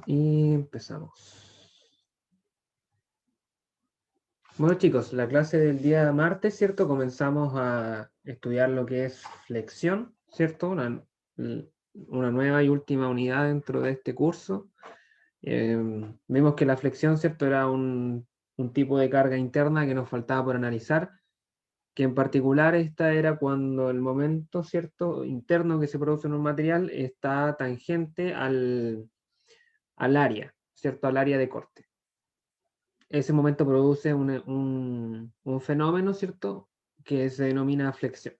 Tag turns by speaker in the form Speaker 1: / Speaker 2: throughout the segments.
Speaker 1: Y empezamos. Bueno chicos, la clase del día martes, ¿cierto? Comenzamos a estudiar lo que es flexión, ¿cierto? Una nueva y última unidad dentro de este curso. Vimos que la flexión, ¿cierto? Era un tipo de carga interna que nos faltaba por analizar, que en particular esta era cuando el momento, ¿cierto? Interno que se produce en un material está tangente al área, ¿cierto? Al área de corte. Ese momento produce un fenómeno, ¿cierto? Que se denomina flexión.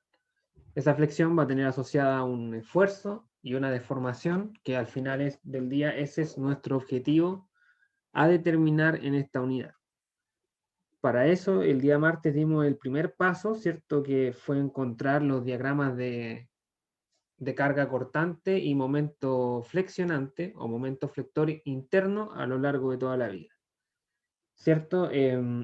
Speaker 1: Esa flexión va a tener asociada un esfuerzo y una deformación, que al final del día ese es nuestro objetivo a determinar en esta unidad. Para eso, el día martes dimos el primer paso, ¿cierto? Que fue encontrar los diagramas de carga cortante y momento flexionante o momento flector interno a lo largo de toda la vida. ¿Cierto?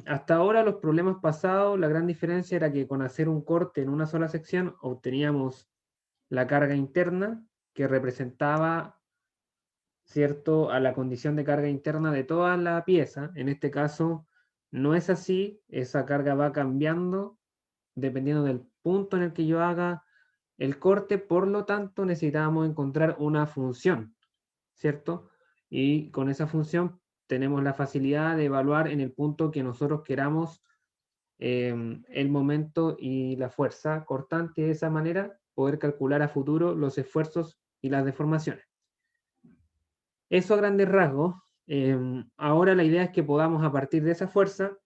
Speaker 1: Hasta ahora los problemas pasados, la gran diferencia era que con hacer un corte en una sola sección obteníamos la carga interna que representaba, ¿cierto?, a la condición de carga interna de toda la pieza. En este caso no es así, esa carga va cambiando dependiendo del punto en el que yo haga el corte, por lo tanto necesitamos encontrar una función, ¿cierto? Y con esa función tenemos la facilidad de evaluar en el punto que nosotros queramos el momento y la fuerza cortante, de esa manera poder calcular a futuro los esfuerzos y las deformaciones. Eso a grandes rasgos. Ahora la idea es que podamos a partir de esa fuerza,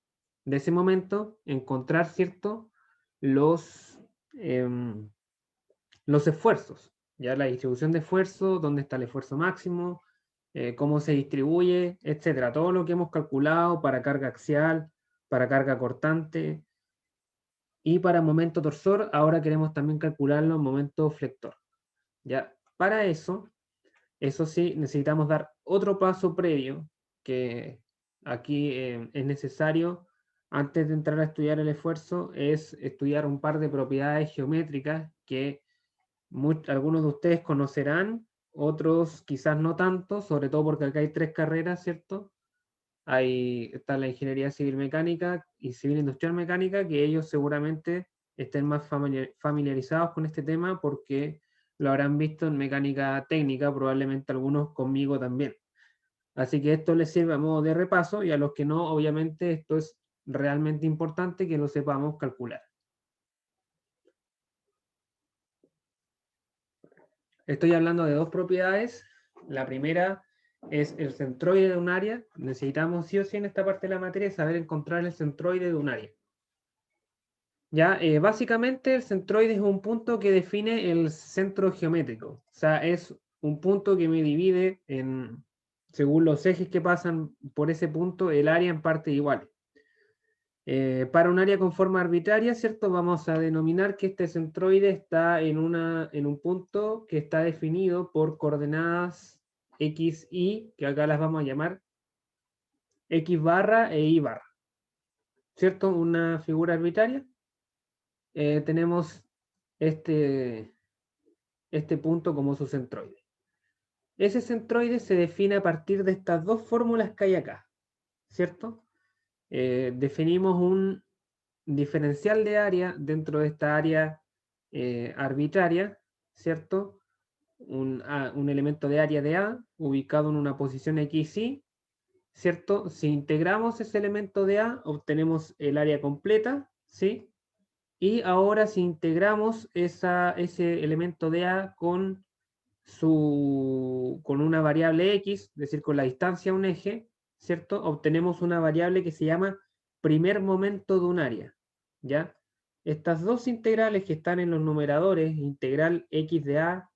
Speaker 1: de ese momento, encontrar, ¿cierto?, los, em, los esfuerzos, ya la distribución de esfuerzo, dónde está el esfuerzo máximo, cómo se distribuye, etcétera. Todo lo que hemos calculado para carga axial, para carga cortante y para momento torsor, ahora queremos también calcularlo en momento flector. Ya, para eso sí, necesitamos dar otro paso previo, que aquí es necesario, antes de entrar a estudiar el esfuerzo, es estudiar un par de propiedades geométricas que algunos de ustedes conocerán, otros quizás no tanto, sobre todo porque acá hay tres carreras, ¿cierto? Está la ingeniería civil mecánica y civil industrial mecánica, que ellos seguramente estén más familiarizados con este tema porque lo habrán visto en mecánica técnica, probablemente algunos conmigo también. Así que esto les sirve a modo de repaso, y a los que no, obviamente esto es realmente importante que lo sepamos calcular. Estoy hablando de dos propiedades. La primera es el centroide de un área. Necesitamos sí o sí en esta parte de la materia saber encontrar el centroide de un área. Ya, básicamente el centroide es un punto que define el centro geométrico. O sea, es un punto que me divide según los ejes que pasan por ese punto, el área en partes iguales. Para un área con forma arbitraria, ¿cierto? Vamos a denominar que este centroide está en un punto que está definido por coordenadas x, y, que acá las vamos a llamar x barra e y barra, ¿cierto? Una figura arbitraria. Tenemos este, este punto como su centroide. Ese centroide se define a partir de estas dos fórmulas que hay acá, ¿cierto? Definimos un diferencial de área dentro de esta área arbitraria, ¿cierto? Un elemento de área de A ubicado en una posición x, y, ¿cierto? Si integramos ese elemento de A, obtenemos el área completa, ¿sí? Y ahora si integramos ese elemento de A con una variable x, es decir, con la distancia a un eje, ¿cierto? Obtenemos una variable que se llama primer momento de un área, ¿ya? Estas dos integrales que están en los numeradores, integral x de A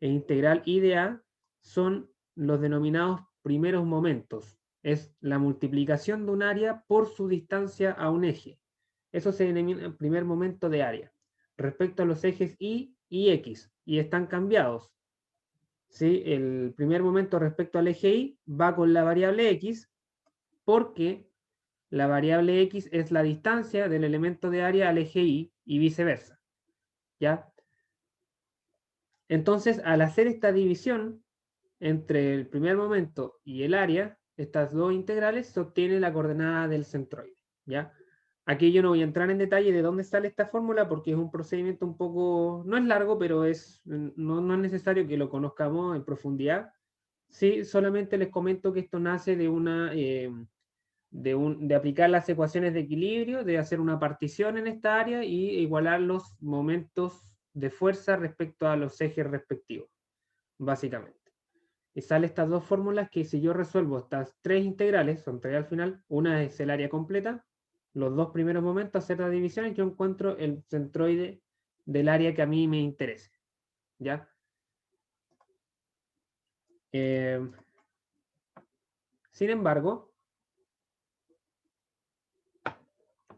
Speaker 1: e integral y de A, son los denominados primeros momentos. Es la multiplicación de un área por su distancia a un eje. Eso se denomina primer momento de área. Respecto a los ejes y x, y están cambiados. ¿Sí? El primer momento respecto al eje y va con la variable x, porque la variable x es la distancia del elemento de área al eje y viceversa. ¿Ya? Entonces, al hacer esta división, entre el primer momento y el área, estas dos integrales, se obtiene la coordenada del centroide, ¿ya? Aquí yo no voy a entrar en detalle de dónde sale esta fórmula porque es un procedimiento un poco, no es largo, pero no es necesario que lo conozcamos en profundidad. Sí, solamente les comento que esto nace de de aplicar las ecuaciones de equilibrio, de hacer una partición en esta área y igualar los momentos de fuerza respecto a los ejes respectivos, básicamente. Y sale estas dos fórmulas que si yo resuelvo estas tres integrales, son tres al final, una es el área completa, los dos primeros momentos, hacer las divisiones, yo encuentro el centroide del área que a mí me interese. ¿Ya? Sin embargo,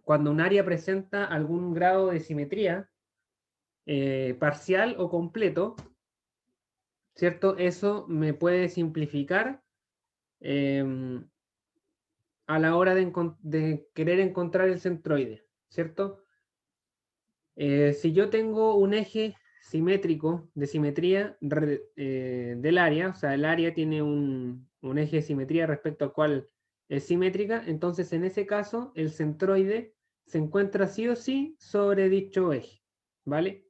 Speaker 1: cuando un área presenta algún grado de simetría, parcial o completo, ¿cierto? Eso me puede simplificar a la hora de querer encontrar el centroide, ¿cierto? Si yo tengo un eje simétrico de simetría del área, o sea, el área tiene un eje de simetría respecto al cual es simétrica, entonces en ese caso el centroide se encuentra sí o sí sobre dicho eje, ¿vale?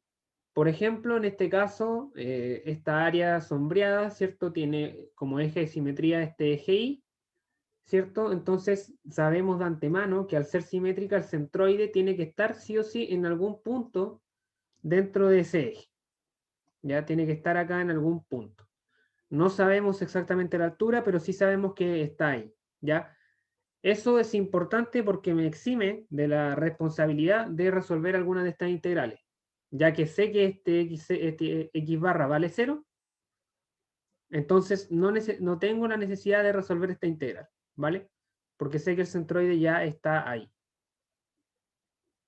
Speaker 1: Por ejemplo, en este caso, esta área sombreada, ¿cierto? Tiene como eje de simetría este eje Y, ¿cierto? Entonces sabemos de antemano que al ser simétrica el centroide tiene que estar sí o sí en algún punto dentro de ese eje. Ya tiene que estar acá en algún punto. No sabemos exactamente la altura, pero sí sabemos que está ahí. ¿Ya? Eso es importante porque me exime de la responsabilidad de resolver alguna de estas integrales, ya que sé que este x barra vale 0, entonces no tengo la necesidad de resolver esta integral, ¿vale? Porque sé que el centroide ya está ahí.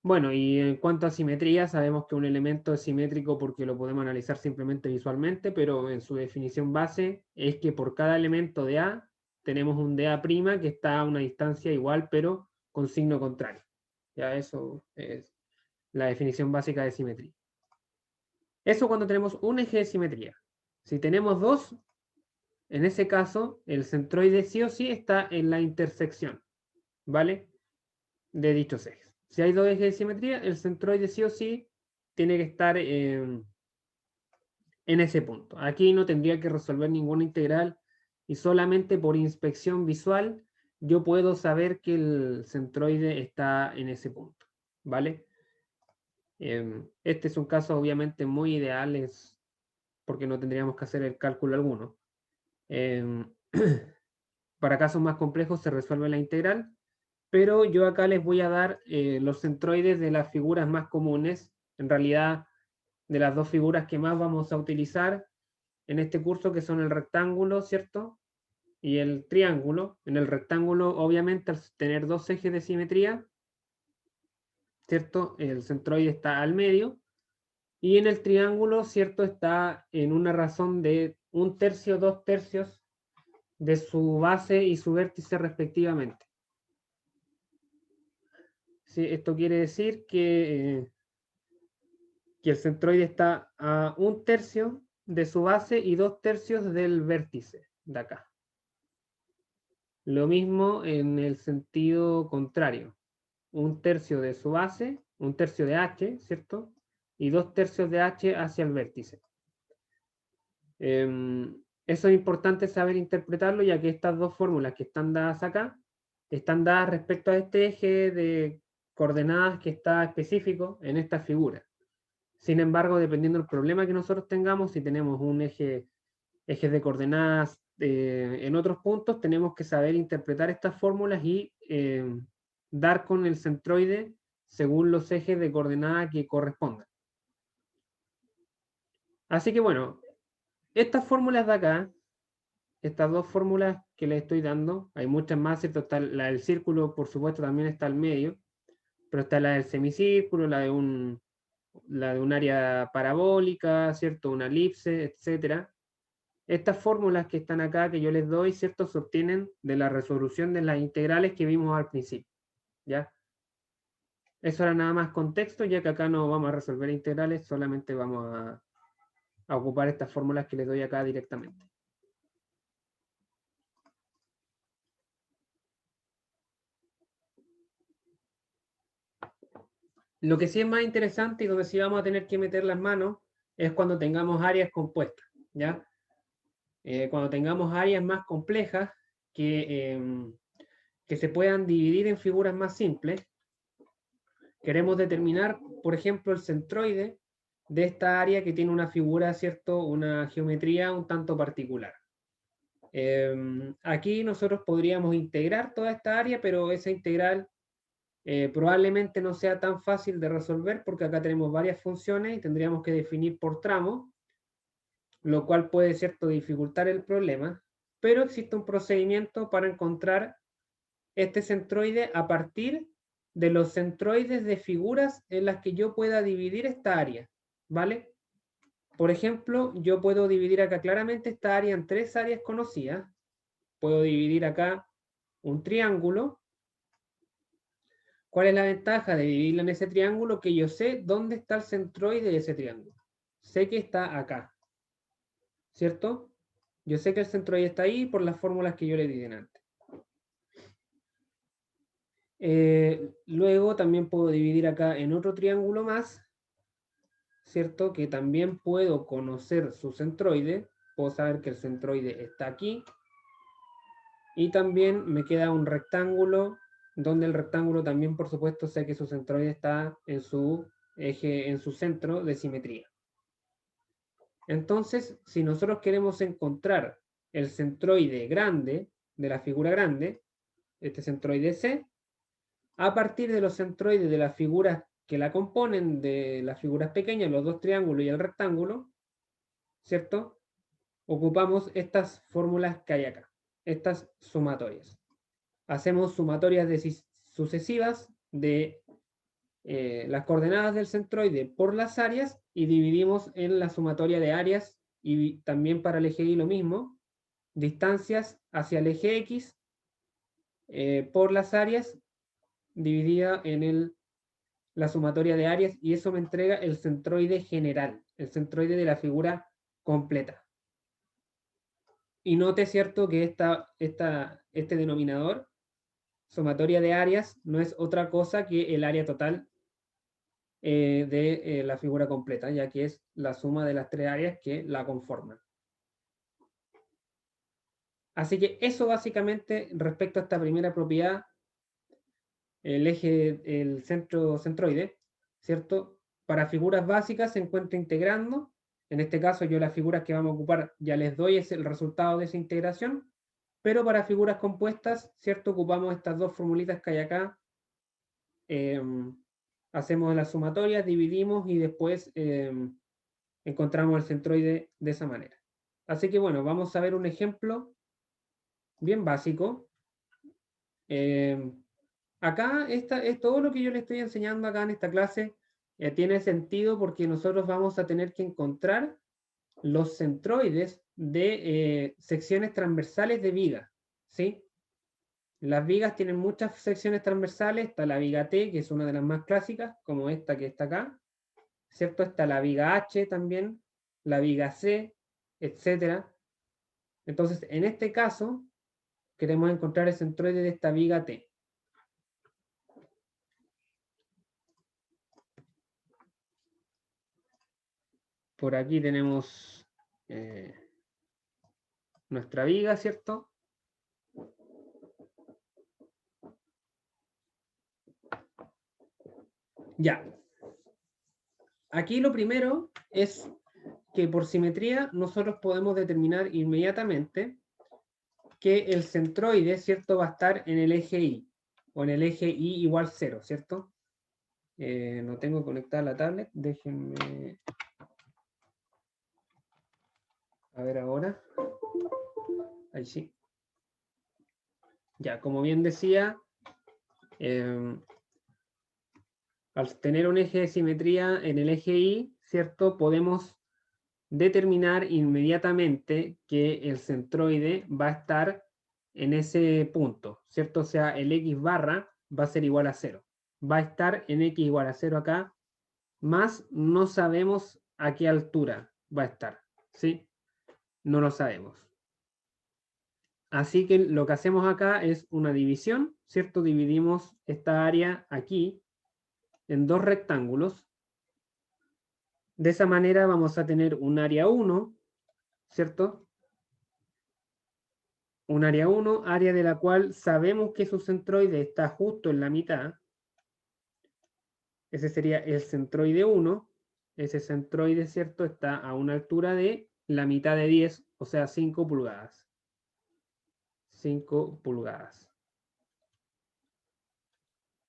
Speaker 1: Bueno, y en cuanto a simetría, sabemos que un elemento es simétrico porque lo podemos analizar simplemente visualmente, pero en su definición base es que por cada elemento de A tenemos un de A' que está a una distancia igual, pero con signo contrario. Ya eso es la definición básica de simetría. Eso cuando tenemos un eje de simetría. Si tenemos dos, en ese caso, el centroide sí o sí está en la intersección, ¿vale? De dichos ejes. Si hay dos ejes de simetría, el centroide sí o sí tiene que estar en ese punto. Aquí no tendría que resolver ninguna integral y solamente por inspección visual yo puedo saber que el centroide está en ese punto, ¿vale? Este es un caso obviamente muy ideal, porque no tendríamos que hacer el cálculo alguno. Para casos más complejos se resuelve la integral, pero yo acá les voy a dar los centroides de las figuras más comunes, en realidad de las dos figuras que más vamos a utilizar en este curso, que son el rectángulo, ¿cierto? Y el triángulo. En el rectángulo, obviamente, al tener dos ejes de simetría, ¿cierto? El centroide está al medio, y en el triángulo, ¿cierto? Está en una razón de 1/3, 2/3 de su base y su vértice respectivamente. Sí, esto quiere decir que el centroide está a 1/3 de su base y 2/3 del vértice de acá. Lo mismo en el sentido contrario. 1/3 de su base, 1/3 de h, ¿cierto? Y 2/3 de h hacia el vértice. Eso es importante saber interpretarlo, ya que estas dos fórmulas que están dadas acá, están dadas respecto a este eje de coordenadas que está específico en esta figura. Sin embargo, dependiendo del problema que nosotros tengamos, si tenemos un eje de coordenadas en otros puntos, tenemos que saber interpretar estas fórmulas y dar con el centroide según los ejes de coordenada que correspondan. Así que bueno, estas fórmulas de acá, estas dos fórmulas que les estoy dando, hay muchas más, ¿cierto? Está la del círculo, por supuesto, también está al medio, pero está la del semicírculo, la de un área parabólica, ¿cierto? Una elipse, etcétera. Estas fórmulas que están acá, que yo les doy, ¿cierto? Se obtienen de la resolución de las integrales que vimos al principio, ¿ya? Eso era nada más contexto, ya que acá no vamos a resolver integrales, solamente vamos a ocupar estas fórmulas que les doy acá directamente. Lo que sí es más interesante y donde sí vamos a tener que meter las manos es cuando tengamos áreas compuestas, ¿ya? Cuando tengamos áreas más complejas que se puedan dividir en figuras más simples, queremos determinar, por ejemplo, el centroide de esta área que tiene una figura, ¿cierto? Una geometría un tanto particular. Aquí nosotros podríamos integrar toda esta área, pero esa integral probablemente no sea tan fácil de resolver porque acá tenemos varias funciones y tendríamos que definir por tramo, lo cual puede, ¿cierto?, dificultar el problema, pero existe un procedimiento para encontrar este centroide a partir de los centroides de figuras en las que yo pueda dividir esta área, ¿vale? Por ejemplo, yo puedo dividir acá claramente esta área en 3 áreas conocidas. Puedo dividir acá un triángulo. ¿Cuál es la ventaja de dividirlo en ese triángulo? Que yo sé dónde está el centroide de ese triángulo. Sé que está acá, ¿cierto? Yo sé que el centroide está ahí por las fórmulas que yo le di antes. Luego también puedo dividir acá en otro triángulo más, ¿cierto? Que también puedo conocer su centroide. Puedo saber que el centroide está aquí. Y también me queda un rectángulo, donde el rectángulo también, por supuesto, sé que su centroide está en su eje, en su centro de simetría. Entonces, si nosotros queremos encontrar el centroide grande de la figura grande, este centroide C, a partir de los centroides de las figuras que la componen, de las figuras pequeñas, los dos triángulos y el rectángulo, ¿cierto? Ocupamos estas fórmulas que hay acá, estas sumatorias. Hacemos sumatorias sucesivas de las coordenadas del centroide por las áreas y dividimos en la sumatoria de áreas y también para el eje Y lo mismo, distancias hacia el eje X por las áreas dividida en la sumatoria de áreas y eso me entrega el centroide general, el centroide de la figura completa. Y note, ¿cierto?, que este denominador, sumatoria de áreas, no es otra cosa que el área total de la figura completa, ya que es la suma de las 3 áreas que la conforman. Así que eso básicamente respecto a esta primera propiedad, el eje, el centroide, ¿cierto? Para figuras básicas se encuentra integrando. En este caso yo las figuras que vamos a ocupar ya les doy es el resultado de esa integración, pero para figuras compuestas, ¿cierto? Ocupamos estas dos formulitas que hay acá. Hacemos las sumatorias, dividimos y después encontramos el centroide de esa manera. Así que bueno, vamos a ver un ejemplo bien básico. Acá es todo lo que yo le estoy enseñando acá en esta clase tiene sentido porque nosotros vamos a tener que encontrar los centroides de secciones transversales de viga, ¿sí? Las vigas tienen muchas secciones transversales, está la viga T, que es una de las más clásicas, como esta que está acá, ¿cierto? Está la viga H también, la viga C, etc. Entonces, en este caso, queremos encontrar el centroide de esta viga T. Por aquí tenemos nuestra viga, ¿cierto? Ya. Aquí lo primero es que por simetría nosotros podemos determinar inmediatamente que el centroide, ¿cierto?, va a estar en el eje Y, o en el eje Y igual 0, ¿cierto? No tengo conectada la tablet, déjenme... A ver ahora. Ahí sí. Ya, como bien decía, al tener un eje de simetría en el eje Y, ¿cierto?, podemos determinar inmediatamente que el centroide va a estar en ese punto, ¿cierto? O sea, el X barra va a ser igual a 0. Va a estar en X igual a 0 acá, más no sabemos a qué altura va a estar, ¿sí? No lo sabemos. Así que lo que hacemos acá es una división, ¿cierto? Dividimos esta área aquí en dos rectángulos. De esa manera vamos a tener un área 1, ¿cierto? Un área 1, área de la cual sabemos que su centroide está justo en la mitad. Ese sería el centroide 1. Ese centroide, ¿cierto? Está a una altura de la mitad de 10, o sea, 5 pulgadas. 5 pulgadas.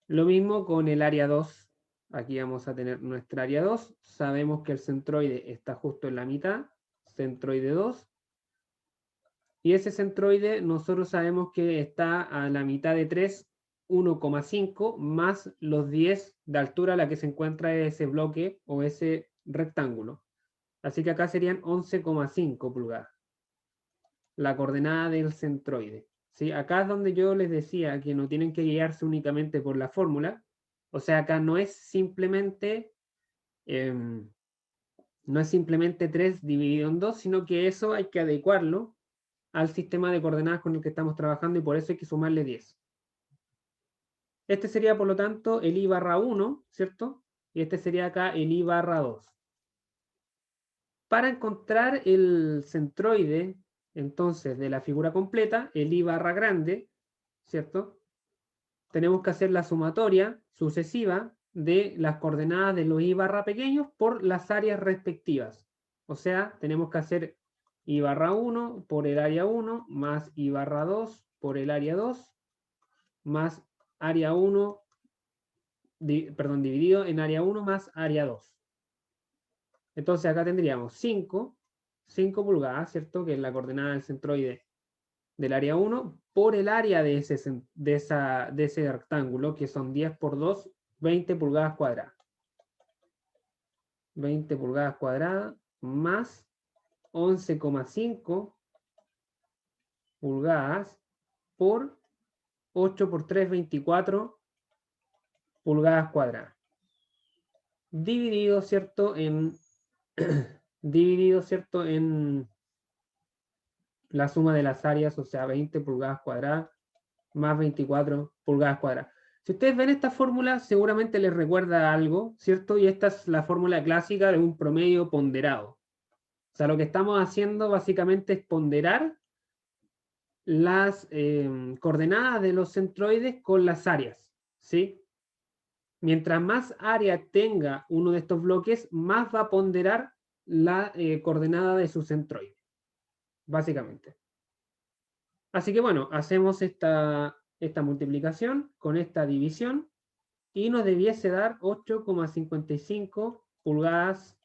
Speaker 1: Lo mismo con el área 2. Aquí vamos a tener nuestra área 2. Sabemos que el centroide está justo en la mitad. Centroide 2. Y ese centroide nosotros sabemos que está a la mitad de 3, 1,5 más los 10 de altura a la que se encuentra ese bloque o ese rectángulo. Así que acá serían 11,5 pulgadas. La coordenada del centroide. ¿Sí? Acá es donde yo les decía que no tienen que guiarse únicamente por la fórmula. O sea, acá no es simplemente 3 dividido en 2, sino que eso hay que adecuarlo al sistema de coordenadas con el que estamos trabajando y por eso hay que sumarle 10. Este sería, por lo tanto, el i barra 1, ¿cierto? Y este sería acá el i barra 2. Para encontrar el centroide, entonces, de la figura completa, el i barra grande, ¿cierto? Tenemos que hacer la sumatoria sucesiva de las coordenadas de los i barra pequeños por las áreas respectivas. O sea, tenemos que hacer i barra 1 por el área 1 más i barra 2 por el área 2 más área 1, dividido en área 1 más área 2. Entonces acá tendríamos 5 pulgadas, ¿cierto? Que es la coordenada del centroide del área 1 por el área de ese rectángulo, que son 10 por 2, 20 pulgadas cuadradas. 20 pulgadas cuadradas más 11,5 pulgadas por 8 por 3, 24 pulgadas cuadradas. Dividido, ¿cierto? Dividido, ¿cierto? En la suma de las áreas, o sea, 20 pulgadas cuadradas más 24 pulgadas cuadradas. Si ustedes ven esta fórmula, seguramente les recuerda algo, ¿cierto? Y esta es la fórmula clásica de un promedio ponderado. O sea, lo que estamos haciendo básicamente es ponderar las coordenadas de los centroides con las áreas, ¿sí? Mientras más área tenga uno de estos bloques, más va a ponderar la coordenada de su centroide, básicamente. Así que bueno, hacemos esta multiplicación con esta división y nos debiese dar 8,55 pulgadas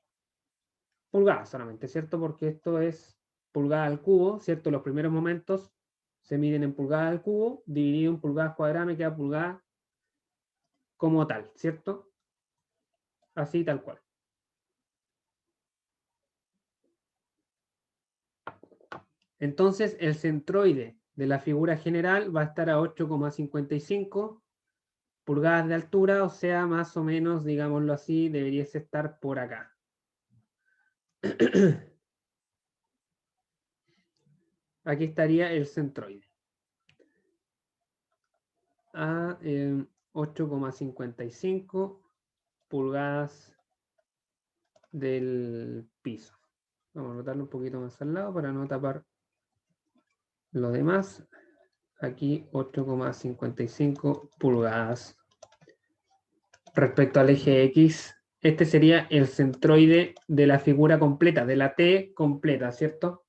Speaker 1: solamente, ¿cierto? Porque esto es pulgada al cubo, ¿cierto? Los primeros momentos se miden en pulgadas al cubo, dividido en pulgadas cuadradas me queda pulgada como tal, ¿cierto? Así tal cual. Entonces el centroide de la figura general va a estar a 8,55 pulgadas de altura, o sea, más o menos, digámoslo así, debería estar por acá. Aquí estaría el centroide. A 8,55 pulgadas del piso. Vamos a anotarlo un poquito más al lado para no tapar lo demás. Aquí 8,55 pulgadas. Respecto al eje X, este sería el centroide de la figura completa, de la T completa, ¿cierto?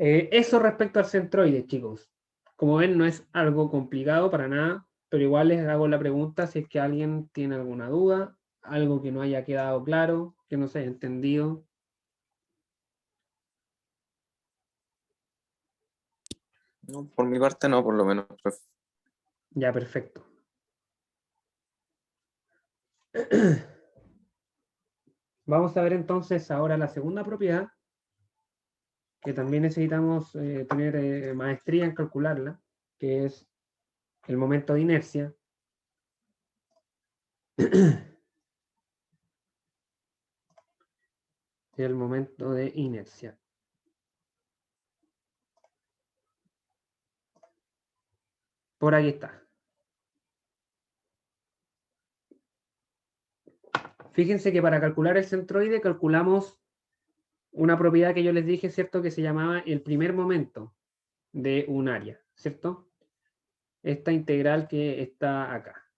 Speaker 1: Eso respecto al centroide, chicos. Como ven, no es algo complicado para nada, pero igual les hago la pregunta si es que alguien tiene alguna duda, algo que no haya quedado claro, que no se haya entendido.
Speaker 2: No, por mi parte no, por lo menos, profe.
Speaker 1: Ya, perfecto. Vamos a ver entonces ahora la segunda propiedad, que también necesitamos tener maestría en calcularla, que es el momento de inercia. El momento de inercia. Por aquí está. Fíjense que para calcular el centroide calculamos una propiedad que yo les dije, ¿cierto? Que se llamaba el primer momento de un área, ¿cierto? Esta integral que está acá.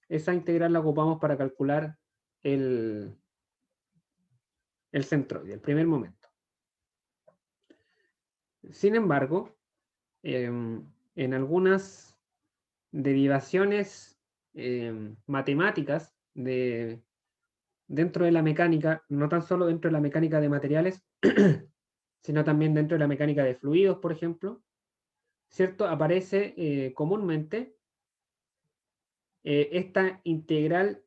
Speaker 1: Esa integral la ocupamos para calcular el centroide, el primer momento. Sin embargo, en algunas derivaciones matemáticas dentro de la mecánica, no tan solo dentro de la mecánica de materiales, sino también dentro de la mecánica de fluidos, por ejemplo, ¿cierto? Aparece comúnmente esta integral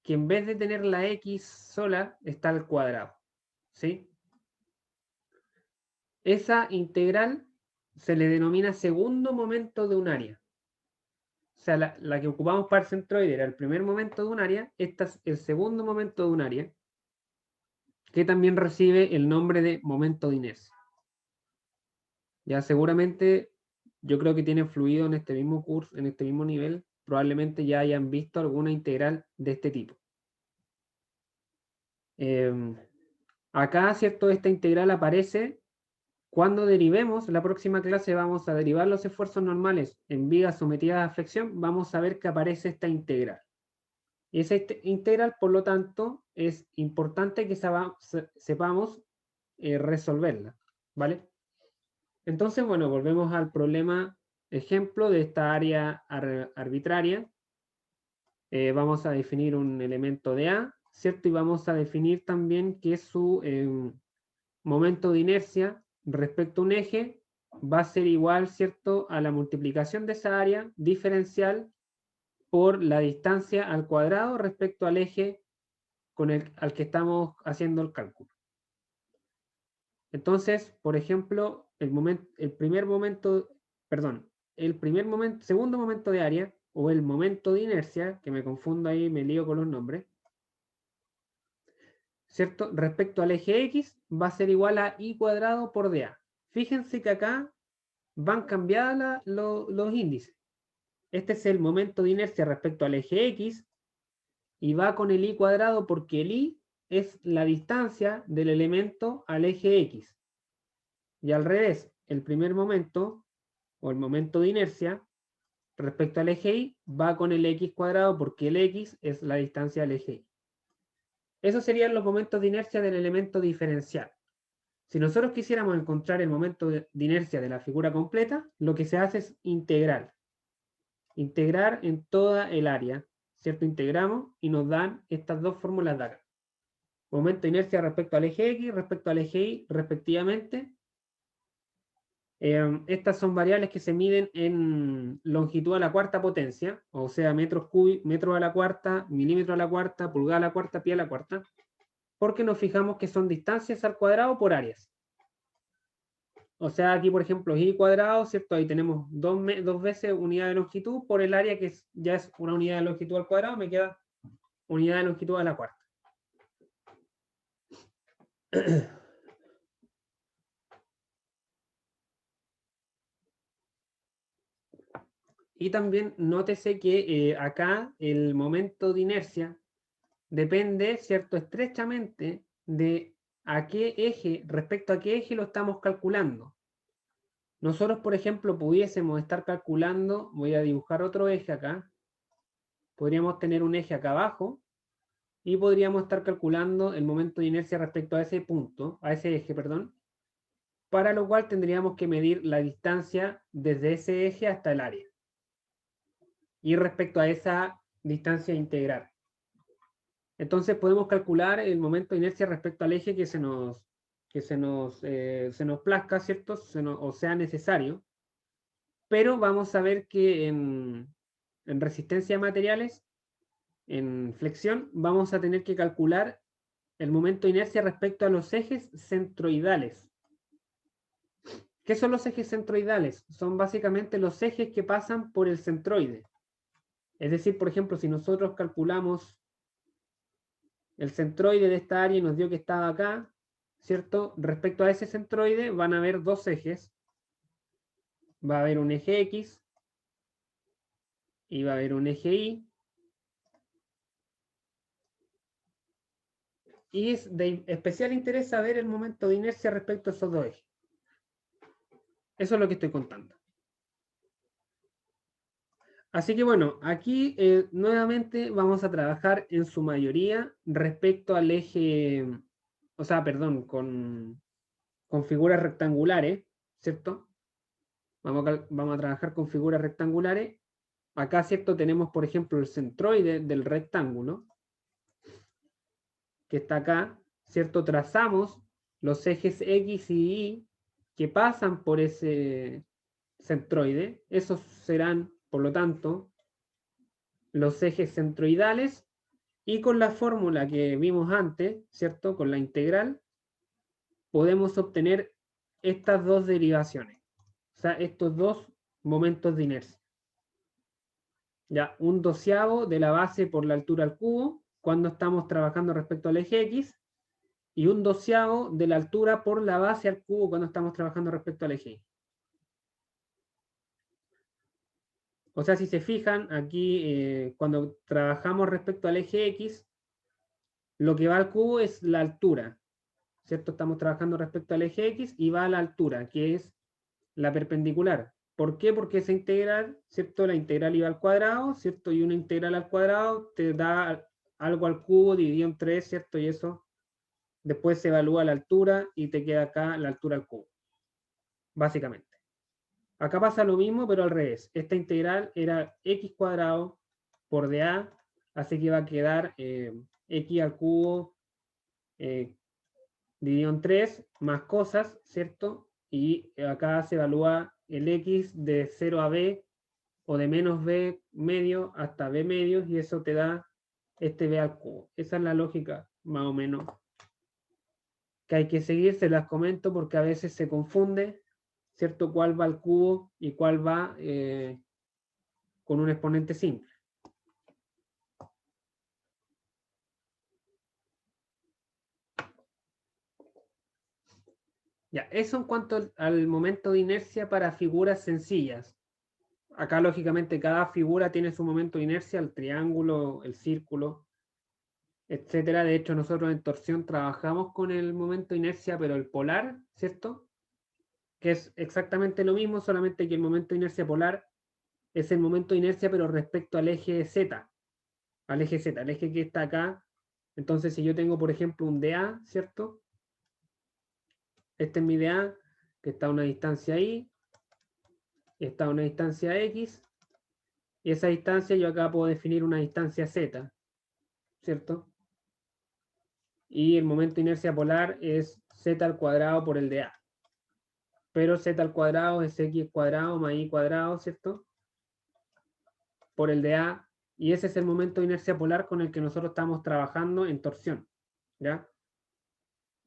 Speaker 1: que en vez de tener la x sola, está al cuadrado, ¿sí? Esa integral se le denomina segundo momento de un área. O sea, la que ocupamos para el centroide era el primer momento de un área, esta es el segundo momento de un área, que también recibe el nombre de momento de inercia. Ya seguramente, yo creo que tienen fluido en este mismo curso, en este mismo nivel, probablemente ya hayan visto alguna integral de este tipo. Acá, ¿cierto? Esta integral aparece cuando derivemos. La próxima clase vamos a derivar los esfuerzos normales en vigas sometidas a flexión, vamos a ver que aparece esta integral. Y esa integral, por lo tanto, es importante que sepamos resolverla, ¿vale? Entonces, bueno, volvemos al problema ejemplo de esta área arbitraria. Vamos a definir un elemento de A, ¿cierto? Y vamos a definir también que su momento de inercia respecto a un eje va a ser igual, ¿cierto?, a la multiplicación de esa área diferencial por la distancia al cuadrado respecto al eje al que estamos haciendo el cálculo. Entonces, por ejemplo, segundo momento de área, o el momento de inercia, que me confundo ahí, me lío con los nombres, ¿cierto? Respecto al eje X, va a ser igual a I cuadrado por dA. Fíjense que acá van cambiadas los índices. Este es el momento de inercia respecto al eje X, y va con el I cuadrado porque el I es la distancia del elemento al eje X. Y al revés, el primer momento, o el momento de inercia, respecto al eje Y, va con el X cuadrado porque el X es la distancia al eje Y. Esos serían los momentos de inercia del elemento diferencial. Si nosotros quisiéramos encontrar el momento de inercia de la figura completa, lo que se hace es integrar. Integrar en toda el área, ¿cierto? Integramos y nos dan estas dos fórmulas de acá. Momento de inercia respecto al eje X, respecto al eje Y, respectivamente. Estas son variables que se miden en longitud a la cuarta potencia, o sea, metros a la cuarta, milímetros a la cuarta, pulgada a la cuarta, pie a la cuarta, porque nos fijamos que son distancias al cuadrado por áreas. O sea, aquí, por ejemplo, I cuadrado, ¿cierto? Ahí tenemos dos veces unidad de longitud por el área, que ya es una unidad de longitud al cuadrado, me queda unidad de longitud a la cuarta. Y también nótese que acá el momento de inercia depende, ¿cierto?, estrechamente de a qué eje, respecto a qué eje lo estamos calculando. Nosotros, por ejemplo, pudiésemos estar calculando, voy a dibujar otro eje acá, podríamos tener un eje acá abajo, y podríamos estar calculando el momento de inercia respecto a ese punto, a ese eje, perdón, para lo cual tendríamos que medir la distancia desde ese eje hasta el área. Y respecto a esa distancia integral. Entonces podemos calcular el momento de inercia respecto al eje que se nos plazca, ¿cierto? O sea necesario. Pero vamos a ver que en resistencia a materiales, en flexión, vamos a tener que calcular el momento de inercia respecto a los ejes centroidales. ¿Qué son los ejes centroidales? Son básicamente los ejes que pasan por el centroide. Es decir, por ejemplo, si nosotros calculamos el centroide de esta área y nos dio que estaba acá, ¿cierto? Respecto a ese centroide van a haber dos ejes. Va a haber un eje X y va a haber un eje Y. y es de especial interés saber el momento de inercia respecto a esos dos ejes. Eso es lo que estoy contando. Así que bueno, aquí nuevamente vamos a trabajar en su mayoría respecto al eje, o sea, perdón, con figuras rectangulares, ¿cierto? Vamos a trabajar con figuras rectangulares. Acá, ¿cierto? Tenemos, por ejemplo, el centroide del rectángulo, que está acá, ¿cierto? Trazamos los ejes X y Y que pasan por ese centroide. Esos serán, por lo tanto, los ejes centroidales, y con la fórmula que vimos antes, ¿cierto? Con la integral, podemos obtener estas dos derivaciones, o sea, estos dos momentos de inercia. Ya, un doceavo de la base por la altura al cubo, cuando estamos trabajando respecto al eje X, y un doceavo de la altura por la base al cubo cuando estamos trabajando respecto al eje Y. O sea, si se fijan, aquí cuando trabajamos respecto al eje X, lo que va al cubo es la altura, ¿cierto? Estamos trabajando respecto al eje X y va a la altura, que es la perpendicular. ¿Por qué? Porque esa integral, ¿cierto? La integral iba al cuadrado, ¿cierto? Y una integral al cuadrado te da algo al cubo dividido en 3, ¿cierto? Y eso después se evalúa la altura y te queda acá la altura al cubo, básicamente. Acá pasa lo mismo, pero al revés. Esta integral era x cuadrado por dA, así que va a quedar x al cubo dividido en 3 más cosas, ¿cierto? Y acá se evalúa el x de 0 a b o de menos b medio hasta b medio, y eso te da este b al cubo. Esa es la lógica más o menos que hay que seguir. Se las comento porque a veces se confunde, ¿cierto? Cuál va al cubo y cuál va con un exponente simple. Ya, eso en cuanto al momento de inercia para figuras sencillas. Acá, lógicamente, cada figura tiene su momento de inercia, el triángulo, el círculo, etcétera. De hecho, nosotros en torsión trabajamos con el momento de inercia, pero el polar, ¿cierto? Que es exactamente lo mismo, solamente que el momento de inercia polar es el momento de inercia, pero respecto al eje Z, al eje Z, el eje que está acá. Entonces, si yo tengo, por ejemplo, un dA, ¿cierto? Este es mi dA, que está a una distancia y está a una distancia X, y esa distancia yo acá puedo definir una distancia Z, ¿cierto? Y el momento de inercia polar es Z al cuadrado por el de A. Pero Z al cuadrado es X cuadrado más Y cuadrado, ¿cierto? Por el de A. Y ese es el momento de inercia polar con el que nosotros estamos trabajando en torsión, ¿ya?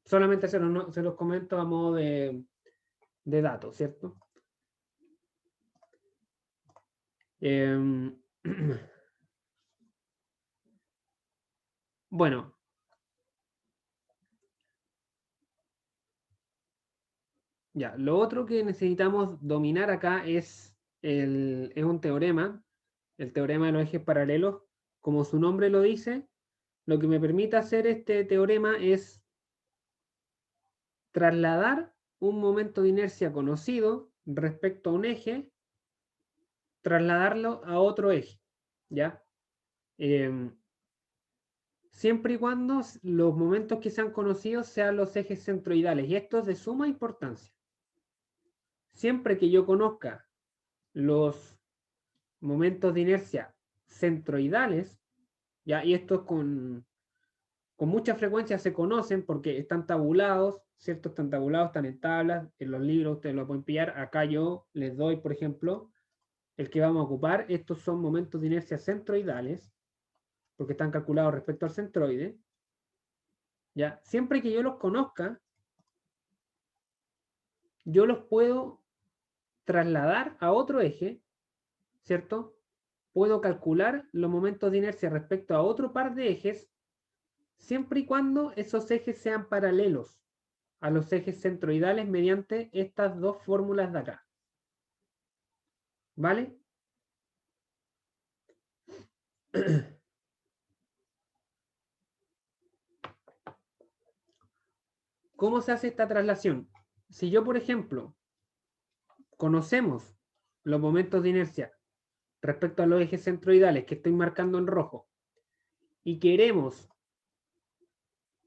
Speaker 1: Solamente se los comento a modo de datos, ¿cierto? Bueno, ya, lo otro que necesitamos dominar acá es un teorema, el teorema de los ejes paralelos. Como su nombre lo dice, lo que me permite hacer este teorema es trasladar un momento de inercia conocido respecto a un eje, trasladarlo a otro eje, ¿ya? Siempre y cuando los momentos que sean conocidos sean los ejes centroidales, y esto es de suma importancia. Siempre que yo conozca los momentos de inercia centroidales, ¿ya? Y estos con mucha frecuencia se conocen porque están tabulados, ¿cierto? Están tabulados, están en tablas, en los libros ustedes lo pueden pillar. Acá yo les doy, por ejemplo, el que vamos a ocupar. Estos son momentos de inercia centroidales, porque están calculados respecto al centroide. ¿Ya? Siempre que yo los conozca, yo los puedo trasladar a otro eje, ¿cierto? Puedo calcular los momentos de inercia respecto a otro par de ejes, siempre y cuando esos ejes sean paralelos a los ejes centroidales mediante estas dos fórmulas de acá. ¿Vale? ¿Cómo se hace esta traslación? Si yo, por ejemplo, conocemos los momentos de inercia respecto a los ejes centroidales que estoy marcando en rojo y queremos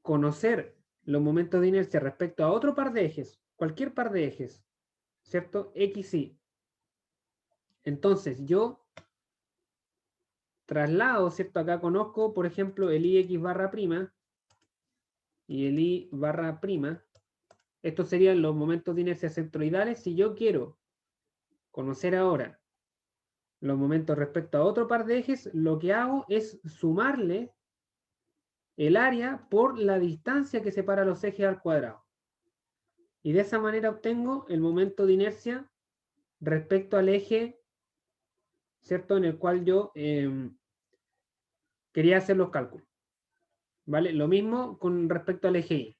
Speaker 1: conocer los momentos de inercia respecto a otro par de ejes, cualquier par de ejes, ¿cierto? X, Y. Entonces yo traslado, ¿cierto? Acá conozco, por ejemplo, el IX barra prima y el Y barra prima. Estos serían los momentos de inercia centroidales. Si yo quiero conocer ahora los momentos respecto a otro par de ejes, lo que hago es sumarle el área por la distancia que separa los ejes al cuadrado. Y de esa manera obtengo el momento de inercia respecto al eje, ¿cierto? En el cual yo quería hacer los cálculos. ¿Vale? Lo mismo con respecto al eje Y.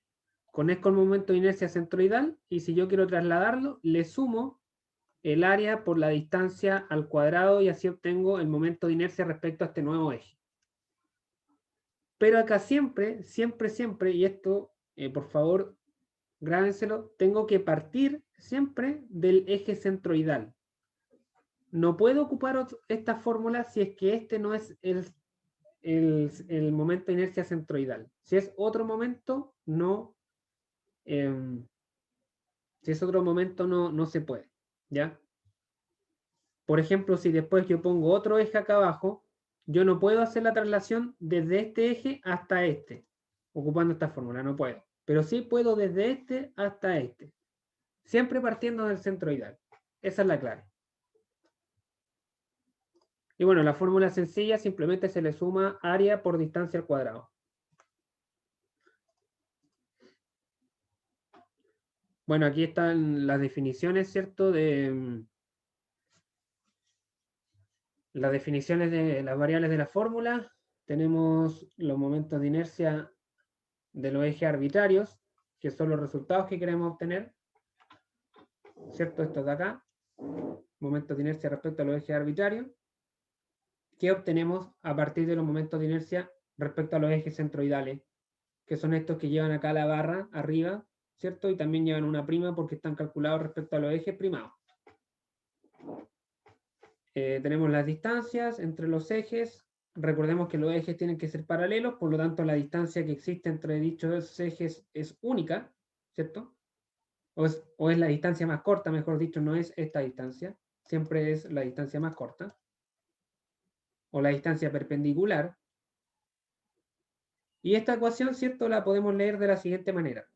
Speaker 1: Conozco el momento de inercia centroidal y si yo quiero trasladarlo, le sumo el área por la distancia al cuadrado y así obtengo el momento de inercia respecto a este nuevo eje. Pero acá siempre, y esto, por favor, grábenselo, tengo que partir siempre del eje centroidal. No puedo ocupar esta fórmula si es que este no es el momento de inercia centroidal. Si es otro momento, no, si es otro momento, no se puede, ¿ya? Por ejemplo, si después yo pongo otro eje acá abajo, yo no puedo hacer la traslación desde este eje hasta este, ocupando esta fórmula, no puedo. Pero sí puedo desde este hasta este, siempre partiendo del centroidal. Esa es la clave. Y bueno, la fórmula sencilla simplemente se le suma área por distancia al cuadrado. Bueno, aquí están las definiciones, ¿cierto? Las definiciones de las variables de la fórmula. Tenemos los momentos de inercia de los ejes arbitrarios, que son los resultados que queremos obtener, ¿cierto? Estos de acá, momentos de inercia respecto a los ejes arbitrarios, que obtenemos a partir de los momentos de inercia respecto a los ejes centroidales, que son estos que llevan acá la barra arriba, ¿cierto? Y también llevan una prima porque están calculados respecto a los ejes primados. Tenemos las distancias entre los ejes. Recordemos que los ejes tienen que ser paralelos, por lo tanto la distancia que existe entre dichos ejes es única, ¿cierto? O es la distancia más corta, mejor dicho, no es esta distancia, siempre es la distancia más corta, o la distancia perpendicular. Y esta ecuación, ¿cierto?, la podemos leer de la siguiente manera.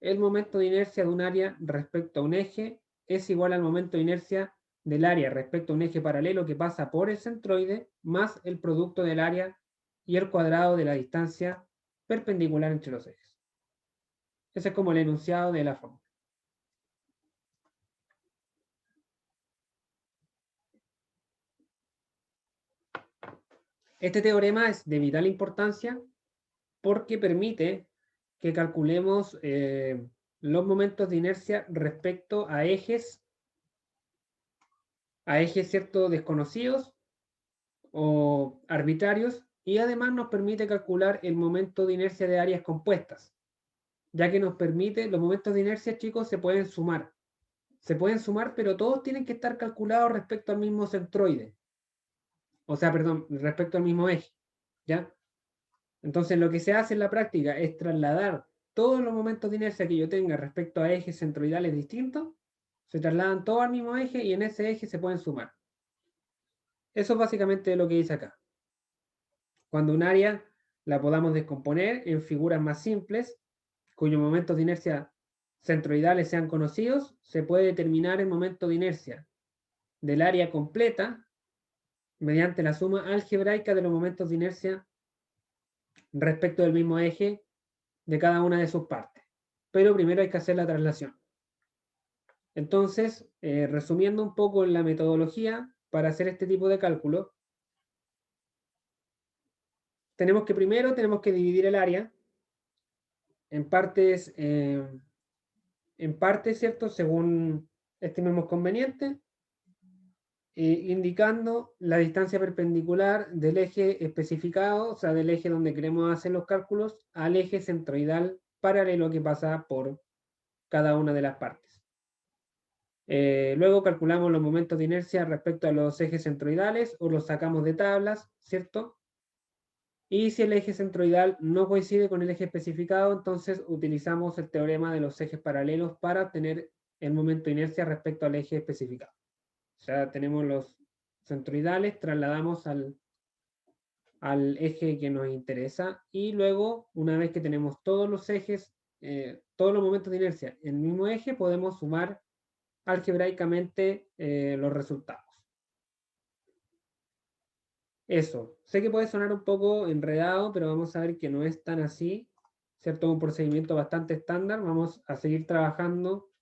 Speaker 1: El momento de inercia de un área respecto a un eje es igual al momento de inercia del área respecto a un eje paralelo que pasa por el centroide más el producto del área y el cuadrado de la distancia perpendicular entre los ejes. Ese es como el enunciado de la fórmula. Este teorema es de vital importancia porque permite que calculemos los momentos de inercia respecto a ejes, ¿cierto?, desconocidos o arbitrarios, y además nos permite calcular el momento de inercia de áreas compuestas, ya que nos permite, los momentos de inercia, chicos, se pueden sumar, pero todos tienen que estar calculados respecto al mismo centroide, o sea, perdón, respecto al mismo eje, ¿ya? Entonces lo que se hace en la práctica es trasladar todos los momentos de inercia que yo tenga respecto a ejes centroidales distintos, se trasladan todos al mismo eje y en ese eje se pueden sumar. Eso es básicamente lo que dice acá. Cuando un área la podamos descomponer en figuras más simples, cuyos momentos de inercia centroidales sean conocidos, se puede determinar el momento de inercia del área completa mediante la suma algebraica de los momentos de inercia respecto del mismo eje de cada una de sus partes. Pero primero hay que hacer la traslación. Entonces, resumiendo un poco la metodología para hacer este tipo de cálculo, tenemos que dividir el área en partes, ¿cierto? Según estimemos conveniente, indicando la distancia perpendicular del eje especificado, o sea, del eje donde queremos hacer los cálculos, al eje centroidal paralelo que pasa por cada una de las partes. Luego calculamos los momentos de inercia respecto a los ejes centroidales o los sacamos de tablas, ¿cierto? Y si el eje centroidal no coincide con el eje especificado, entonces utilizamos el teorema de los ejes paralelos para obtener el momento de inercia respecto al eje especificado. O sea, tenemos los centroidales, trasladamos al eje que nos interesa y luego, una vez que tenemos todos los ejes, todos los momentos de inercia en el mismo eje, podemos sumar algebraicamente los resultados. Eso, sé que puede sonar un poco enredado, pero vamos a ver que no es tan así, ¿cierto? Un procedimiento bastante estándar. Vamos a seguir trabajando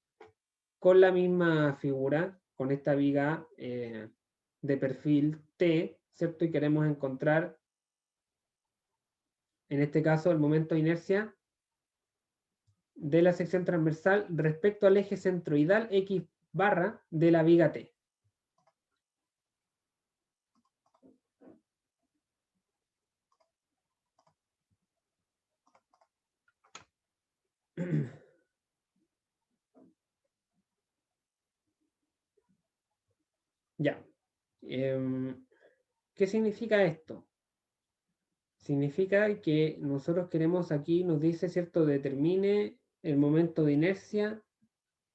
Speaker 1: con la misma figura, con esta viga de perfil T, ¿cierto? Y queremos encontrar, en este caso, el momento de inercia de la sección transversal respecto al eje centroidal X barra de la viga T. Ya. ¿Qué significa esto? Significa que nosotros queremos aquí, nos dice, ¿cierto? Determine el momento de inercia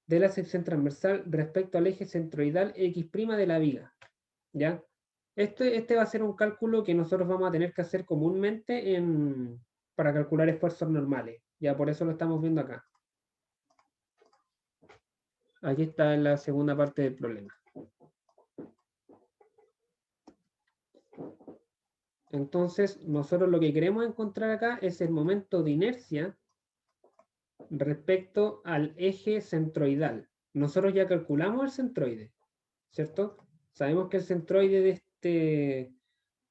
Speaker 1: de la sección transversal respecto al eje centroidal X' de la viga. ¿Ya? Este va a ser un cálculo que nosotros vamos a tener que hacer comúnmente para calcular esfuerzos normales. Ya por eso lo estamos viendo acá. Aquí está en la segunda parte del problema. Entonces, nosotros lo que queremos encontrar acá es el momento de inercia respecto al eje centroidal. Nosotros ya calculamos el centroide, ¿cierto? Sabemos que el centroide de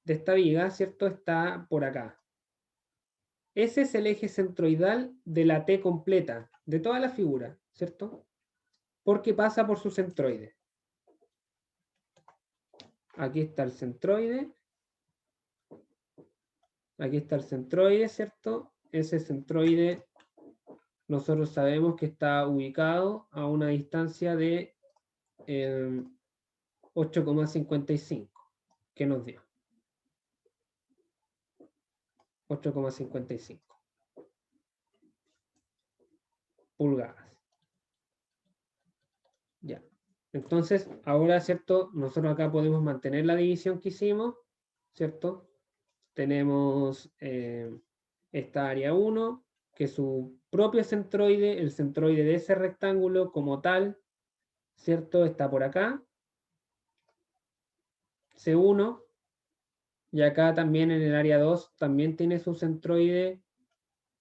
Speaker 1: esta viga, ¿cierto? Está por acá. Ese es el eje centroidal de la T completa, de toda la figura, ¿cierto? Porque pasa por su centroide. Aquí está el centroide. Aquí está el centroide, ¿cierto? Ese centroide nosotros sabemos que está ubicado a una distancia de 8,55, que nos dio 8,55 pulgadas. Ya. Entonces, ahora, ¿cierto? Nosotros acá podemos mantener la división que hicimos, ¿cierto? Tenemos esta área 1, que su propio centroide, el centroide de ese rectángulo como tal, ¿cierto? Está por acá. C1, y acá también en el área 2 también tiene su centroide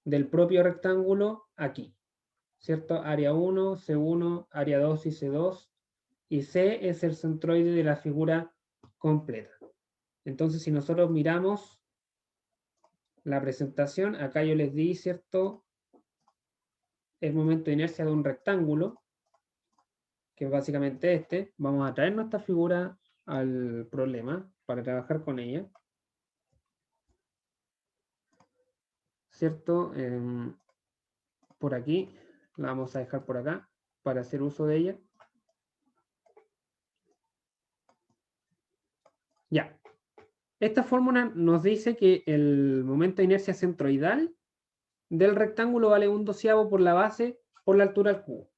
Speaker 1: del propio rectángulo aquí, ¿cierto? Área 1, C1, área 2 y C2, y C es el centroide de la figura completa. Entonces, si nosotros miramos la presentación, acá yo les di, ¿cierto? El momento de inercia de un rectángulo, que es básicamente este. Vamos a traer nuestra figura al problema para trabajar con ella. ¿Cierto? Por aquí, la vamos a dejar por acá para hacer uso de ella. Ya. Esta fórmula nos dice que el momento de inercia centroidal del rectángulo vale 1/12 por la base por la altura al cubo.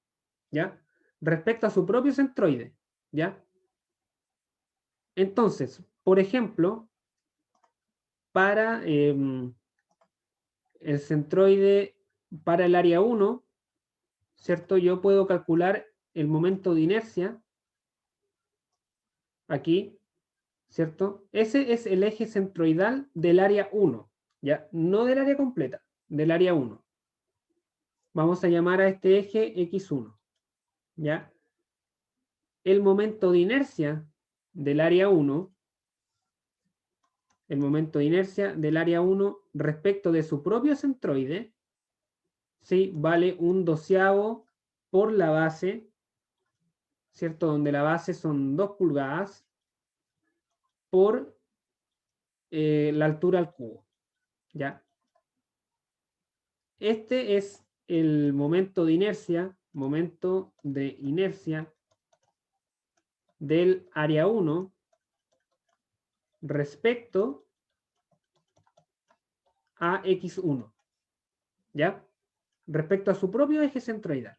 Speaker 1: ¿Ya? Respecto a su propio centroide. ¿Ya? Entonces, por ejemplo, para el centroide, para el área 1, ¿cierto? Yo puedo calcular el momento de inercia aquí, ¿cierto? Ese es el eje centroidal del área 1, ¿ya? No del área completa, del área 1. Vamos a llamar a este eje X1, ¿ya? El momento de inercia del área 1, el momento de inercia del área 1 respecto de su propio centroide, ¿sí? Vale 1/12 por la base, ¿cierto? Donde la base son 2 pulgadas por la altura al cubo, ¿ya? este es el momento de inercia del área 1 respecto a X1, ¿ya? Respecto a su propio eje centroidal.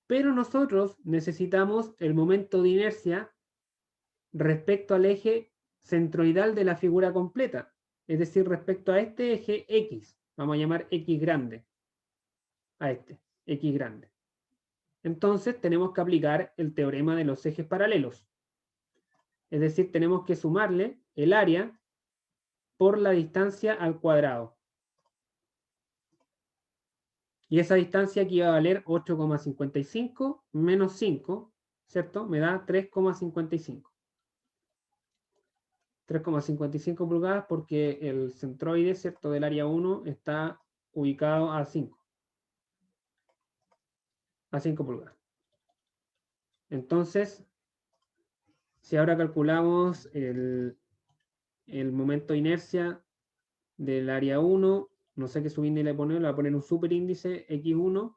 Speaker 1: Pero nosotros necesitamos el momento de inercia respecto al eje centroidal de la figura completa, es decir, respecto a este eje X, vamos a llamar X grande, a este, X grande. Entonces tenemos que aplicar el teorema de los ejes paralelos, es decir, tenemos que sumarle el área por la distancia al cuadrado. Y esa distancia aquí va a valer 8,55 menos 5, ¿cierto? Me da 3,55. 3,55 pulgadas porque el centroide, ¿cierto?, del área 1 está ubicado a 5. A 5 pulgadas. Entonces, si ahora calculamos el momento de inercia del área 1, no sé qué subíndice le poner, le voy a poner un superíndice X1,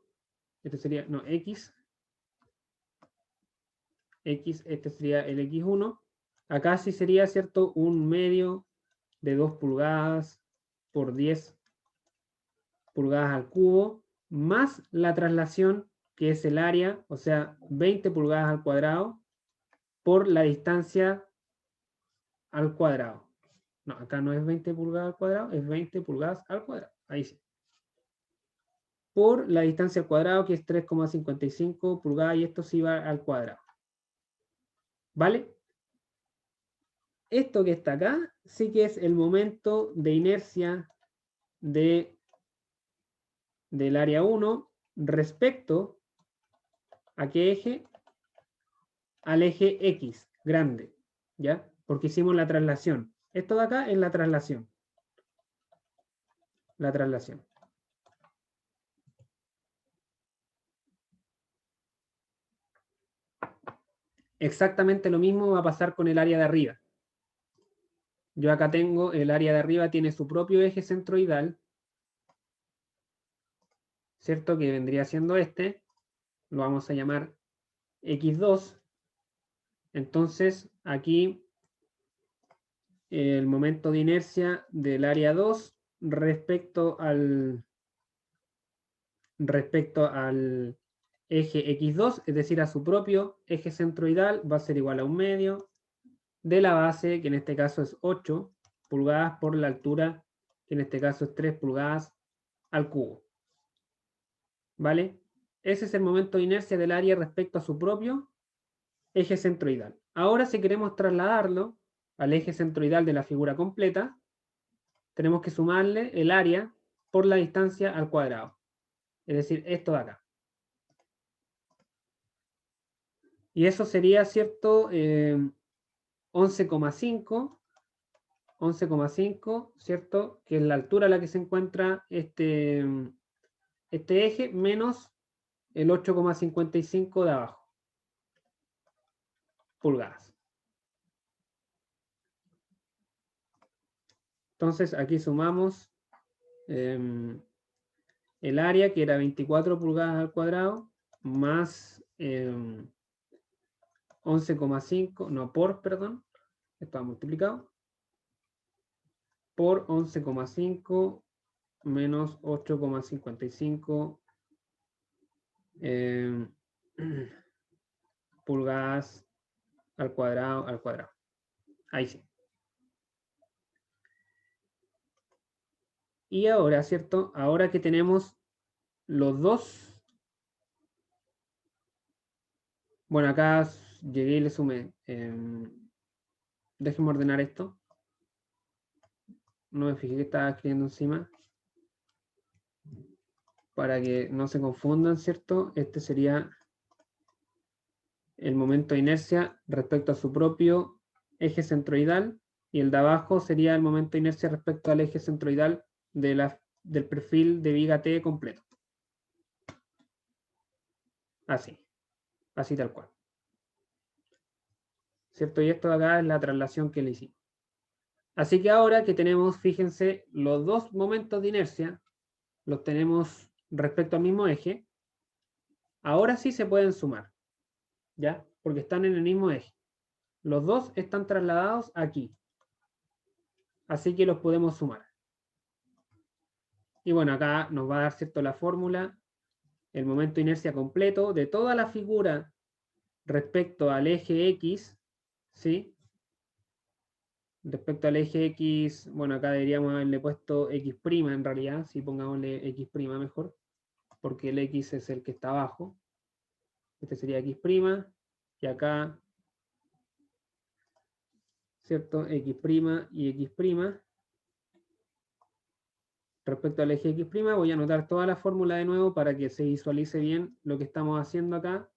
Speaker 1: este sería, no, X, este sería el X1, acá sí sería, ¿cierto?, un medio de 2 pulgadas por 10 pulgadas al cubo, más la traslación, que es el área, o sea, 20 pulgadas al cuadrado, por la distancia al cuadrado. No, acá no es 20 pulgadas al cuadrado, es 20 pulgadas al cuadrado. Ahí sí. Por la distancia al cuadrado, que es 3,55 pulgadas, y esto sí va al cuadrado. ¿Vale? Esto que está acá sí que es el momento de inercia del área 1 respecto a qué eje, al eje X grande, ¿ya? Porque hicimos la traslación. Esto de acá es la traslación. La traslación. Exactamente lo mismo va a pasar con el área de arriba. Yo acá tengo, el área de arriba tiene su propio eje centroidal, ¿cierto? Que vendría siendo este. Lo vamos a llamar X2. Entonces, aquí el momento de inercia del área 2 respecto al eje X2, es decir, a su propio eje centroidal, va a ser igual a un medio de la base, que en este caso es 8 pulgadas, por la altura, que en este caso es 3 pulgadas al cubo. ¿Vale? Ese es el momento de inercia del área respecto a su propio eje centroidal. Ahora, si queremos trasladarlo al eje centroidal de la figura completa, tenemos que sumarle el área por la distancia al cuadrado. Es decir, esto de acá. Y eso sería, ¿cierto? 11,5, ¿cierto? Que es la altura a la que se encuentra este eje, menos el 8,55 de abajo. Pulgadas. Entonces aquí sumamos el área, que era 24 pulgadas al cuadrado, más 11,5, no, perdón, está multiplicado, por 11,5 menos 8,55 pulgadas al cuadrado, Ahí sí. Y ahora, ¿cierto? Ahora que tenemos los dos, bueno, acá llegué y le sumé. Déjenme ordenar esto. No me fijé que estaba escribiendo encima. Para que no se confundan, ¿cierto? Este sería el momento de inercia respecto a su propio eje centroidal, y el de abajo sería el momento de inercia respecto al eje centroidal del perfil de viga T completo. Así tal cual. ¿Cierto? Y esto de acá es la traslación que le hicimos. Así que ahora que tenemos, fíjense, los dos momentos de inercia, los tenemos respecto al mismo eje, ahora sí se pueden sumar, ¿ya? Porque están en el mismo eje. Los dos están trasladados aquí. Así que los podemos sumar. Y bueno, acá nos va a dar, ¿cierto?, la fórmula, el momento de inercia completo de toda la figura respecto al eje X, ¿sí? Respecto al eje X, bueno, acá deberíamos haberle puesto X' en realidad, si pongámosle X' mejor, porque el X es el que está abajo. Este sería X', y acá, ¿cierto? X' y X'. Respecto al eje X', voy a anotar toda la fórmula de nuevo para que se visualice bien lo que estamos haciendo acá.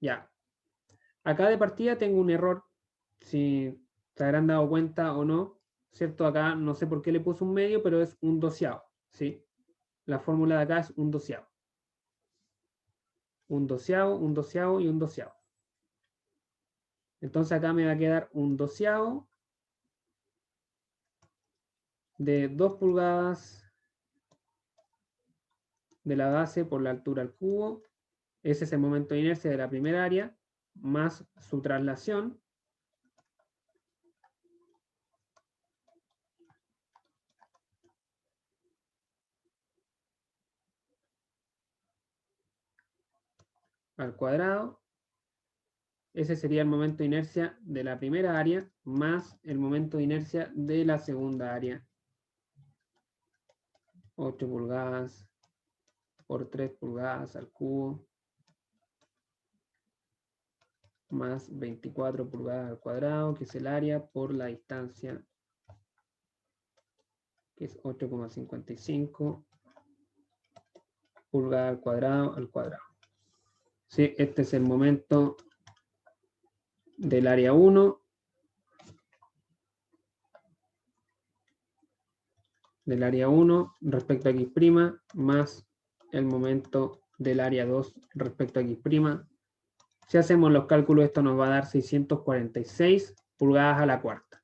Speaker 1: Ya. Acá de partida tengo un error, si se habrán dado cuenta o no, ¿cierto? Acá no sé por qué le puse un medio, pero es un doceavo, ¿sí? La fórmula de acá es un doceavo. Un doceavo, un doceavo y un doceavo. Entonces acá me va a quedar un doceavo de 2 pulgadas de la base por la altura al cubo. Ese es el momento de inercia de la primera área, más su traslación. Al cuadrado. Ese sería el momento de inercia de la primera área más el momento de inercia de la segunda área. 8 pulgadas por 3 pulgadas al cubo más 24 pulgadas al cuadrado, que es el área por la distancia, que es 8,55 pulgadas al cuadrado al cuadrado. Sí, este es el momento del área 1, respecto a X' más el momento del área 2 respecto a X'. Si hacemos los cálculos, esto nos va a dar 646 pulgadas a la cuarta.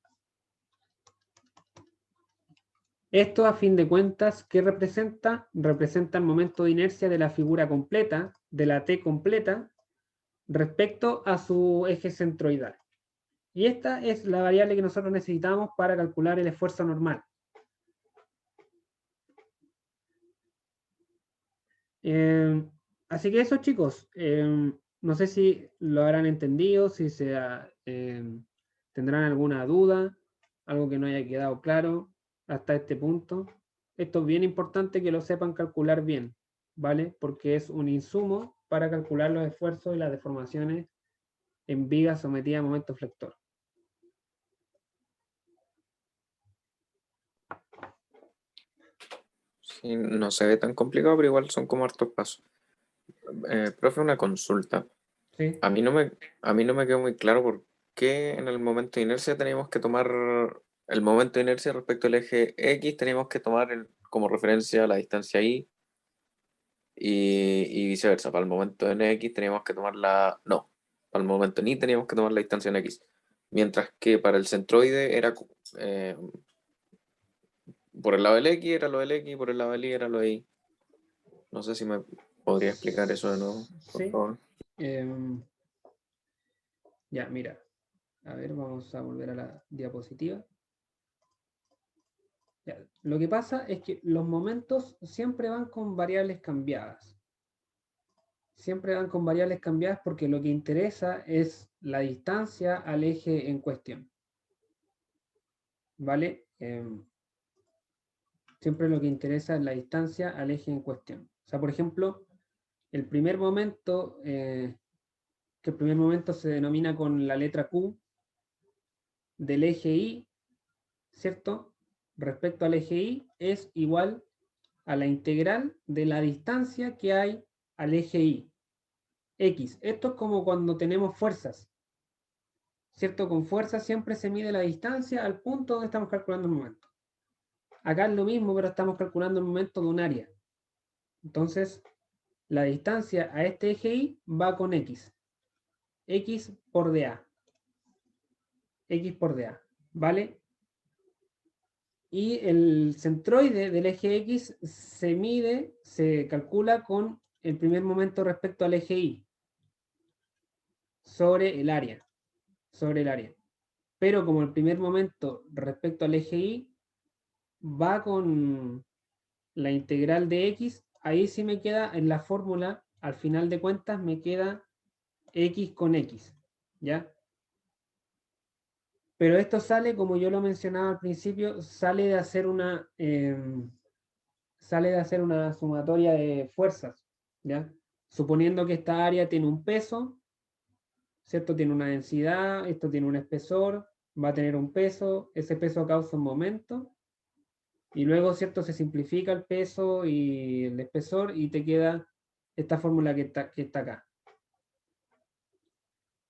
Speaker 1: Esto, a fin de cuentas, ¿qué representa? Representa el momento de inercia de la figura completa, de la T completa, respecto a su eje centroidal. Y esta es la variable que nosotros necesitamos para calcular el esfuerzo normal. Así que eso, chicos. No sé si lo habrán entendido, si tendrán alguna duda, algo que no haya quedado claro hasta este punto. Esto es bien importante que lo sepan calcular bien, ¿vale? Porque es un insumo para calcular los esfuerzos y las deformaciones en vigas sometidas a momento flector.
Speaker 2: Sí, no se ve tan complicado, pero igual son como hartos pasos. Profe, una consulta.
Speaker 1: ¿Sí?
Speaker 2: A mí no me quedó muy claro por qué en el momento de inercia teníamos que tomar el momento de inercia respecto al eje X, teníamos que tomar como referencia la distancia Y y viceversa. Para el momento en X teníamos que tomar no, para el momento en Y teníamos que tomar la distancia en X. Mientras que para el centroide era eh, por el lado del X era lo del X, por el lado del Y era lo de Y. No sé si me podría explicar eso de nuevo, por
Speaker 1: Sí.
Speaker 2: favor.
Speaker 1: Ya, mira. A ver, vamos a volver a la diapositiva. Ya, lo que pasa es que los momentos siempre van con variables cambiadas. Siempre van con variables cambiadas porque lo que interesa es la distancia al eje en cuestión. ¿Vale? Siempre lo que interesa es la distancia al eje en cuestión. O sea, por ejemplo, el primer momento, que el primer momento se denomina con la letra Q del eje Y, ¿cierto? Respecto al eje Y es igual a la integral de la distancia que hay al eje Y. X. Esto es como cuando tenemos fuerzas, ¿cierto? Con fuerza siempre se mide la distancia al punto donde estamos calculando el momento. Acá es lo mismo, pero estamos calculando el momento de un área. Entonces, la distancia a este eje Y va con X. X por dA. X por dA. ¿Vale? Y el centroide del eje X se calcula con el primer momento respecto al eje Y sobre el área. Pero como el primer momento respecto al eje Y va con la integral de X, ahí sí me queda en la fórmula, al final de cuentas me queda X con X, ¿ya? Pero esto sale, como yo lo mencionaba al principio, sale de hacer una sumatoria de fuerzas, ¿ya? Suponiendo que esta área tiene un peso, ¿cierto? Tiene una densidad, esto tiene un espesor, va a tener un peso, ese peso causa un momento, y luego, ¿cierto? Se simplifica el peso y el espesor y te queda esta fórmula que está acá.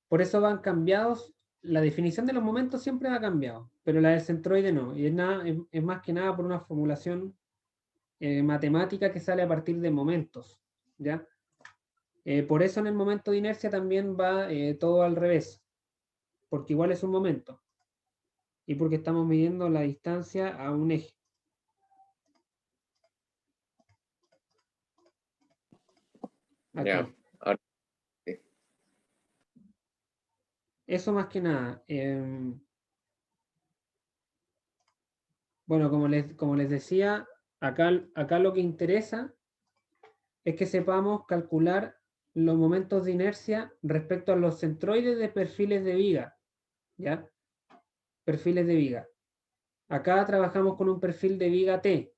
Speaker 1: Por eso van cambiados, la definición de los momentos siempre va cambiado, pero la del centroide no, y es más que nada por una formulación matemática que sale a partir de momentos, ¿ya? Por eso en el momento de inercia también va todo al revés, porque igual es un momento, y porque estamos midiendo la distancia a un eje. Aquí.
Speaker 2: Ya. Ahora sí.
Speaker 1: Eso más que nada. Bueno, como les decía, acá lo que interesa es que sepamos calcular los momentos de inercia respecto a los centroides de perfiles de viga, ¿ya? Perfiles de viga. Acá trabajamos con un perfil de viga T.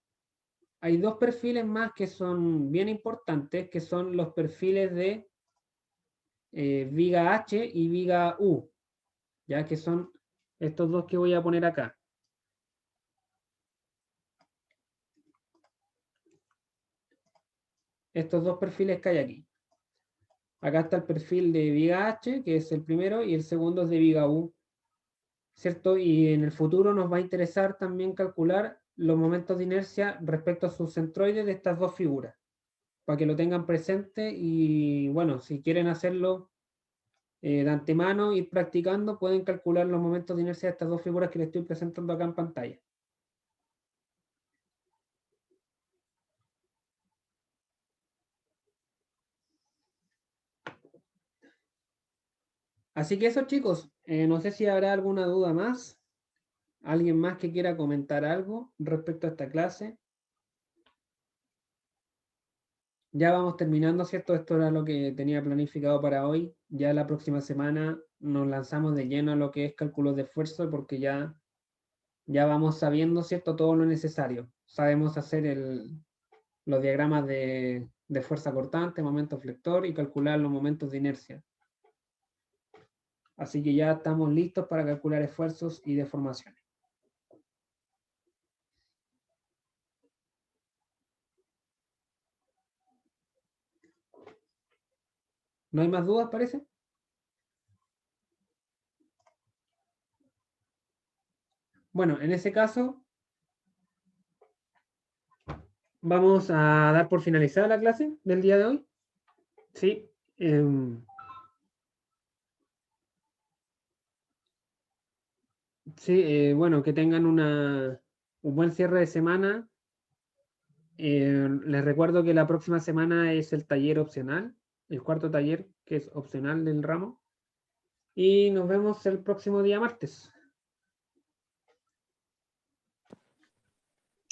Speaker 1: Hay dos perfiles más que son bien importantes, que son los perfiles de viga H y viga U, ya que son estos dos que voy a poner acá. Estos dos perfiles que hay aquí. Acá está el perfil de viga H, que es el primero, y el segundo es de viga U, ¿cierto? Y en el futuro nos va a interesar también calcular los momentos de inercia respecto a sus centroides de estas dos figuras, para que lo tengan presente y bueno, si quieren hacerlo de antemano, ir practicando, pueden calcular los momentos de inercia de estas dos figuras que les estoy presentando acá en pantalla. Así que eso, chicos, no sé si habrá alguna duda más, alguien más que quiera comentar algo respecto a esta clase. Ya vamos terminando, ¿cierto? Esto era lo que tenía planificado para hoy. Ya la próxima semana nos lanzamos de lleno a lo que es cálculos de esfuerzo porque ya vamos sabiendo, ¿cierto? Todo lo necesario. Sabemos hacer los diagramas de fuerza cortante, momento flector y calcular los momentos de inercia. Así que ya estamos listos para calcular esfuerzos y deformaciones. ¿No hay más dudas, parece? Bueno, en ese caso, vamos a dar por finalizada la clase del día de hoy. Sí. Sí, bueno, que tengan un buen cierre de semana. Les recuerdo que la próxima semana es el taller opcional, el cuarto taller que es opcional del ramo. Y nos vemos el próximo día martes.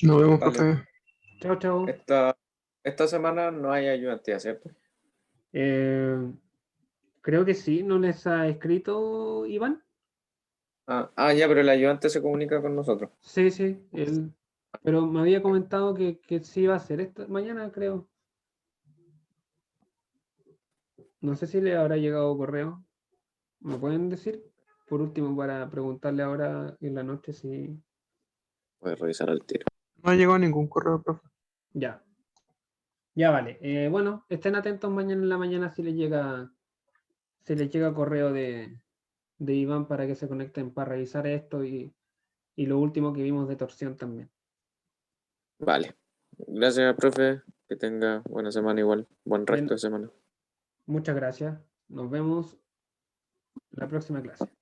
Speaker 3: Nos vemos,
Speaker 2: Vale.
Speaker 3: profe.
Speaker 1: Chao, chao.
Speaker 2: Esta semana no hay ayudantía, ¿cierto?
Speaker 1: Creo que sí, ¿no les ha escrito Iván?
Speaker 2: Ya, pero el ayudante se comunica con nosotros.
Speaker 1: Sí, sí, pero me había comentado que sí iba a ser esta mañana, creo. No sé si le habrá llegado correo. ¿Me pueden decir? Por último, para preguntarle ahora en la noche si...
Speaker 2: Puedes revisar al tiro.
Speaker 3: No ha llegado ningún correo, profe.
Speaker 1: Ya. Ya vale. Bueno, estén atentos mañana en la mañana si les llega correo de Iván para que se conecten para revisar esto y lo último que vimos de torsión también.
Speaker 2: Vale. Gracias, profe. Que tenga buena semana igual. Buen resto de semana.
Speaker 1: Muchas gracias. Nos vemos la próxima clase.